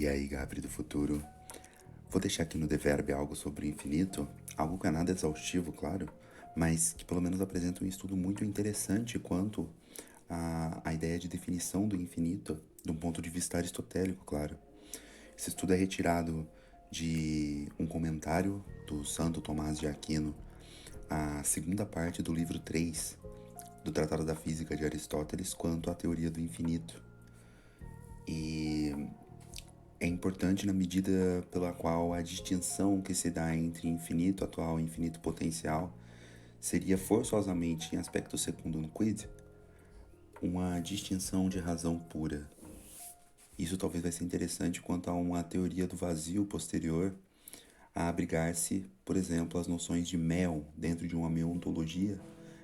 E aí, Gabri do futuro? Vou deixar aqui no Deverb algo sobre o infinito, algo que é nada exaustivo, claro, mas que pelo menos apresenta um estudo muito interessante quanto à ideia de definição do infinito, de um ponto de vista aristotélico, claro. Esse estudo é retirado de um comentário do Santo Tomás de Aquino, a segunda parte do livro 3 do Tratado da Física de Aristóteles quanto à teoria do infinito. E é importante na medida pela qual a distinção que se dá entre infinito atual e infinito potencial seria forçosamente, em aspecto secundum quid, uma distinção de razão pura. Isso talvez vai ser interessante quanto a uma teoria do vazio posterior a abrigar-se, por exemplo, as noções de meon dentro de uma meontologia.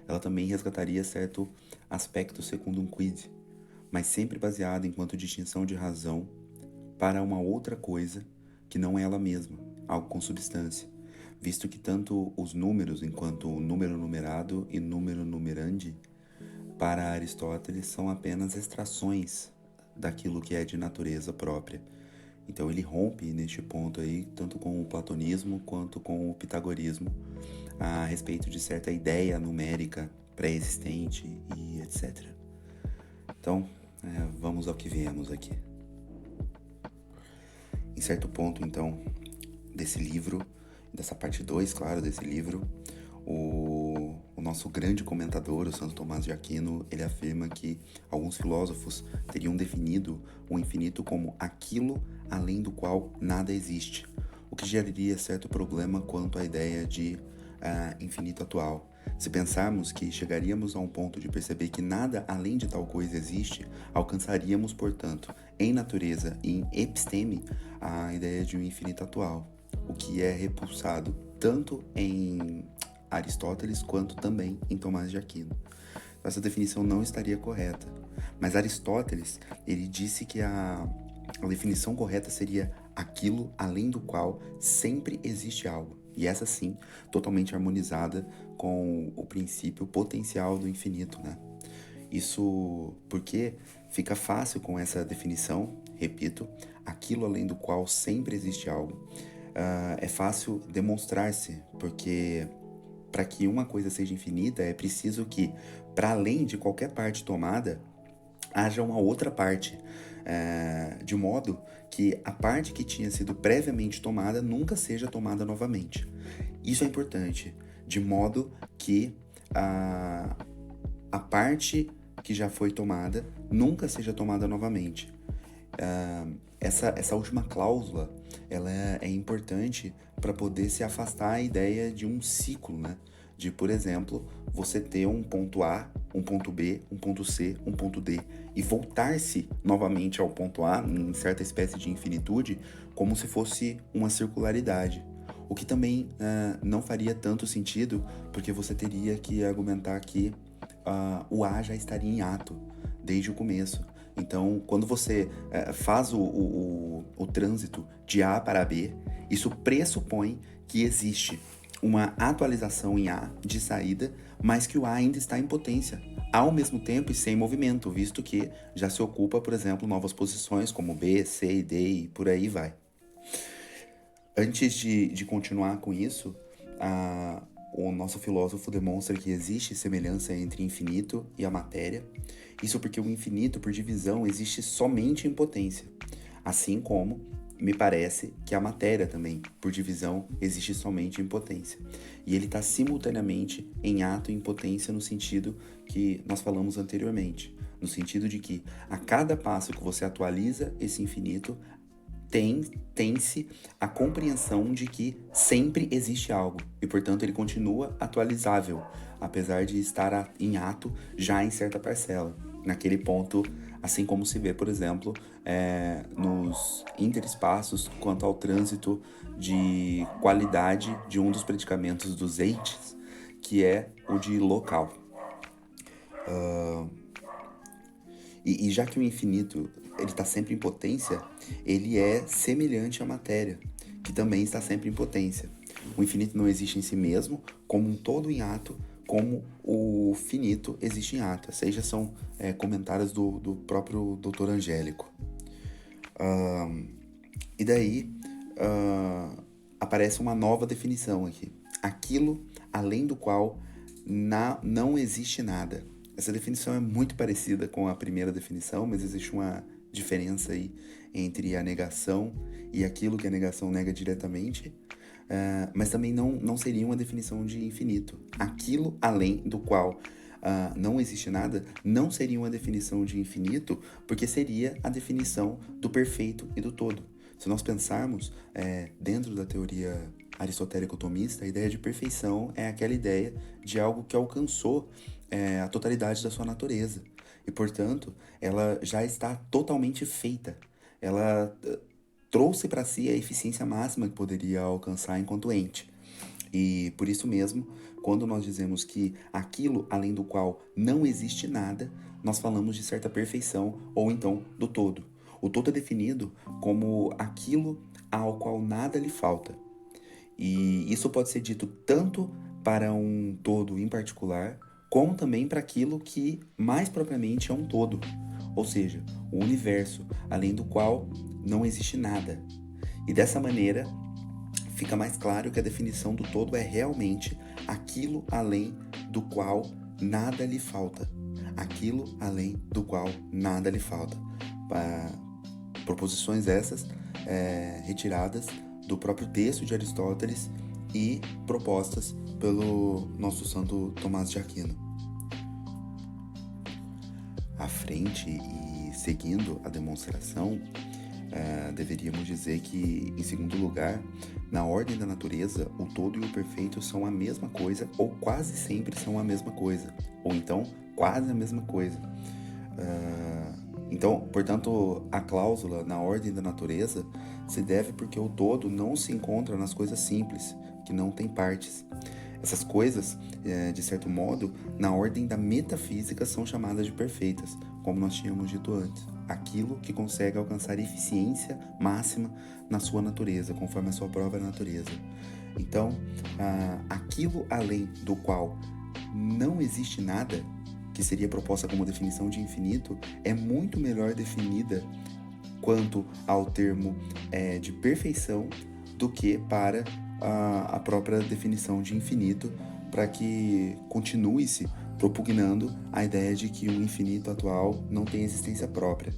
Ela também resgataria certo aspecto secundum quid, mas sempre baseada enquanto distinção de razão para uma outra coisa que não é ela mesma, algo com substância, visto que tanto os números, enquanto número numerado e número numerandi, para Aristóteles são apenas extrações daquilo que é de natureza própria. Então ele rompe neste ponto aí, tanto com o platonismo quanto com o pitagorismo, a respeito de certa ideia numérica pré-existente e etc. Então, vamos ao que viemos aqui. Em certo ponto, então, desse livro, dessa parte 2, claro, desse livro, o nosso grande comentador, o Santo Tomás de Aquino, ele afirma que alguns filósofos teriam definido o infinito como aquilo além do qual nada existe, o que geraria certo problema quanto à ideia de infinito atual. Se pensarmos que chegaríamos a um ponto de perceber que nada além de tal coisa existe, alcançaríamos, portanto, em natureza e em episteme, a ideia de um infinito atual, o que é repulsado tanto em Aristóteles quanto também em Tomás de Aquino. Essa definição não estaria correta, mas Aristóteles, ele disse que a definição correta seria aquilo além do qual sempre existe algo. E essa sim, totalmente harmonizada com o princípio potencial do infinito, né? Isso porque fica fácil com essa definição, repito, aquilo além do qual sempre existe algo. É fácil demonstrar-se, porque para que uma coisa seja infinita é preciso que, para além de qualquer parte tomada, haja uma outra parte, de modo que a parte que tinha sido previamente tomada nunca seja tomada novamente. Isso é importante, de modo que a parte que já foi tomada nunca seja tomada novamente. Essa última cláusula ela é importante para poder se afastar a ideia de um ciclo, né? De, por exemplo, você ter um ponto A, um ponto B, um ponto C, um ponto D e voltar-se novamente ao ponto A em certa espécie de infinitude como se fosse uma circularidade. O que também não faria tanto sentido, porque você teria que argumentar que o A já estaria em ato desde o começo. Então, quando você faz o trânsito de A para B, isso pressupõe que existe uma atualização em A de saída, mas que o A ainda está em potência, ao mesmo tempo e sem movimento, visto que já se ocupa, por exemplo, novas posições como B, C e D e por aí vai. Antes de continuar com isso, o nosso filósofo demonstra que existe semelhança entre infinito e a matéria. Isso porque o infinito, por divisão, existe somente em potência. Assim como, me parece, que a matéria também, por divisão, existe somente em potência. E ele está simultaneamente em ato e em potência no sentido que nós falamos anteriormente. No sentido de que, a cada passo que você atualiza esse infinito, tem-se a compreensão de que sempre existe algo e, portanto, ele continua atualizável, apesar de estar em ato já em certa parcela. Naquele ponto, assim como se vê, por exemplo, nos interespaços quanto ao trânsito de qualidade de um dos predicamentos dos eites, que é o de local. E já que o infinito ele está sempre em potência, ele é semelhante à matéria, que também está sempre em potência. O infinito não existe em si mesmo, como um todo em ato, como o finito existe em ato. Essas já são comentários do próprio Dr. Angélico. E daí aparece uma nova definição aqui. Aquilo além do qual não existe nada. Essa definição é muito parecida com a primeira definição, mas existe uma diferença aí entre a negação e aquilo que a negação nega diretamente. Mas também não seria uma definição de infinito. Aquilo além do qual não existe nada não seria uma definição de infinito, porque seria a definição do perfeito e do todo. Se nós pensarmos dentro da teoria aristotélico-tomista, a ideia de perfeição é aquela ideia de algo que alcançou a totalidade da sua natureza. E, portanto, ela já está totalmente feita. Ela trouxe para si a eficiência máxima que poderia alcançar enquanto ente. E por isso mesmo, quando nós dizemos que aquilo além do qual não existe nada, nós falamos de certa perfeição ou então do todo. O todo é definido como aquilo ao qual nada lhe falta. E isso pode ser dito tanto para um todo em particular, como também para aquilo que mais propriamente é um todo, ou seja, o universo, além do qual não existe nada. E dessa maneira, fica mais claro que a definição do todo é realmente aquilo além do qual nada lhe falta. Aquilo além do qual nada lhe falta. Proposições essas retiradas do próprio texto de Aristóteles e propostas pelo nosso santo Tomás de Aquino. À frente e seguindo a demonstração, deveríamos dizer que, em segundo lugar, na ordem da natureza, o todo e o perfeito são a mesma coisa, ou quase sempre são a mesma coisa, ou então quase a mesma coisa. Então, portanto, a cláusula na ordem da natureza se deve porque o todo não se encontra nas coisas simples, que não têm partes. Essas coisas, de certo modo, na ordem da metafísica são chamadas de perfeitas, como nós tínhamos dito antes. Aquilo que consegue alcançar eficiência máxima na sua natureza, conforme a sua própria natureza. Então, aquilo além do qual não existe nada, que seria proposta como definição de infinito, é muito melhor definida quanto ao termo de perfeição do que para a própria definição de infinito, para que continue-se propugnando a ideia de que o infinito atual não tem existência própria.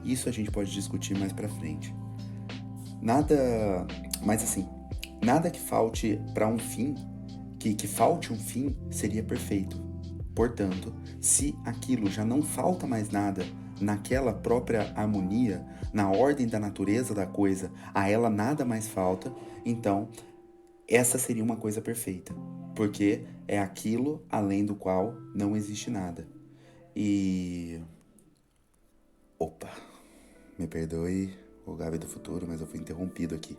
Isso a gente pode discutir mais para frente. Nada que falte para um fim, que falte um fim, seria perfeito. Portanto, se aquilo já não falta mais nada naquela própria harmonia, na ordem da natureza da coisa, a ela nada mais falta, então essa seria uma coisa perfeita, porque é aquilo além do qual não existe nada. E... Opa, me perdoe, o Gabi do futuro, mas eu fui interrompido aqui.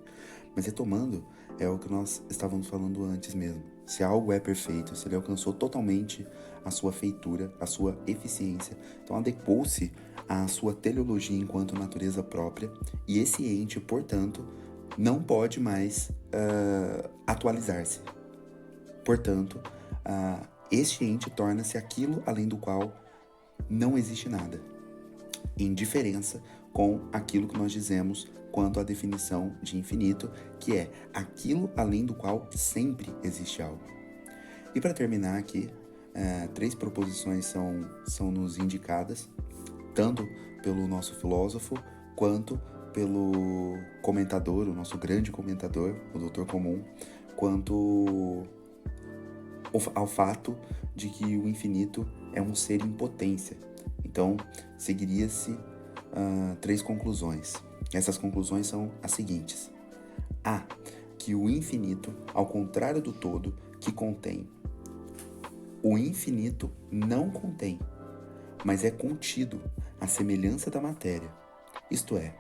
Mas retomando, é o que nós estávamos falando antes mesmo. Se algo é perfeito, se ele alcançou totalmente a sua feitura, a sua eficiência, então adequou-se à sua teleologia enquanto natureza própria, e esse ente, portanto, não pode mais atualizar-se. Portanto, este ente torna-se aquilo além do qual não existe nada, em diferença com aquilo que nós dizemos quanto à definição de infinito, que é aquilo além do qual sempre existe algo. E para terminar aqui, 3 proposições são nos indicadas, tanto pelo nosso filósofo, quanto pelo comentador, o nosso grande comentador, o Doutor Comum, quanto ao fato de que o infinito é um ser em potência. Então, seguiria-se 3 conclusões. Essas conclusões são as seguintes. A. Que o infinito, ao contrário do todo, que contém. O infinito não contém, mas é contido, à semelhança da matéria. Isto é,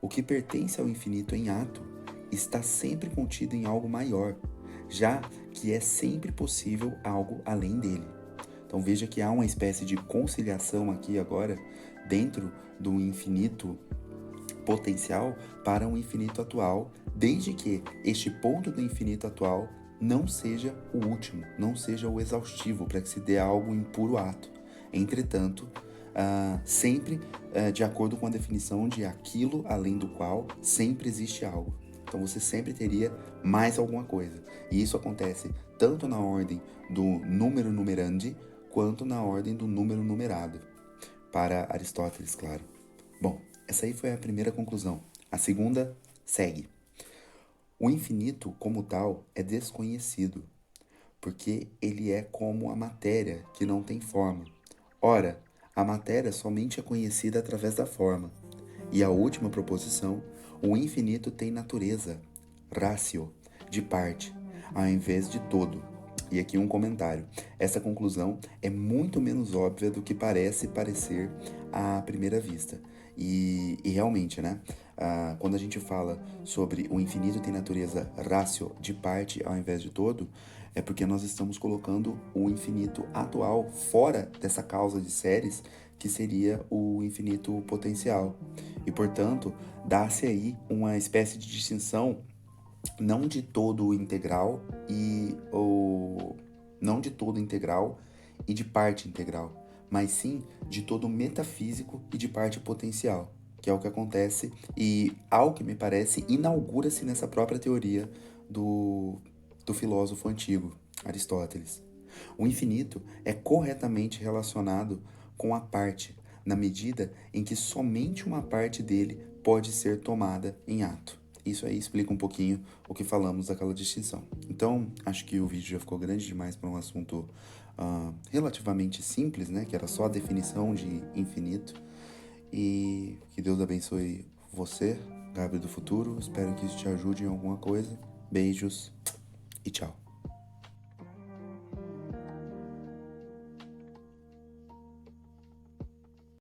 o que pertence ao infinito em ato está sempre contido em algo maior, já que é sempre possível algo além dele. Então veja que há uma espécie de conciliação aqui agora dentro do infinito potencial para um infinito atual, desde que este ponto do infinito atual não seja o último, não seja o exaustivo, para que se dê algo em puro ato. Entretanto, sempre de acordo com a definição de aquilo além do qual sempre existe algo. Então você sempre teria mais alguma coisa. E isso acontece tanto na ordem do número numerandi, quanto na ordem do número numerado. Para Aristóteles, claro. Bom, essa aí foi a primeira conclusão. A segunda segue. O infinito, como tal, é desconhecido, porque ele é como a matéria, que não tem forma. Ora, a matéria somente é conhecida através da forma. E a última proposição, o infinito tem natureza, ratio, de parte, ao invés de todo. E aqui um comentário. Essa conclusão é muito menos óbvia do que parece parecer à primeira vista. E realmente, né? Quando a gente fala sobre o infinito tem natureza ratio, de parte ao invés de todo, é porque nós estamos colocando o infinito atual fora dessa causa de séries, que seria o infinito potencial. E, portanto, dá-se aí uma espécie de distinção não de todo integral não de todo integral e de parte integral, mas sim de todo metafísico e de parte potencial, que é o que acontece e, ao que me parece, inaugura-se nessa própria teoria do filósofo antigo, Aristóteles. O infinito é corretamente relacionado com a parte, na medida em que somente uma parte dele pode ser tomada em ato. Isso aí explica um pouquinho o que falamos daquela distinção. Então, acho que o vídeo já ficou grande demais para um assunto relativamente simples, né? Que era só a definição de infinito. E que Deus abençoe você, Gabriel do Futuro. Espero que isso te ajude em alguma coisa. Beijos e tchau.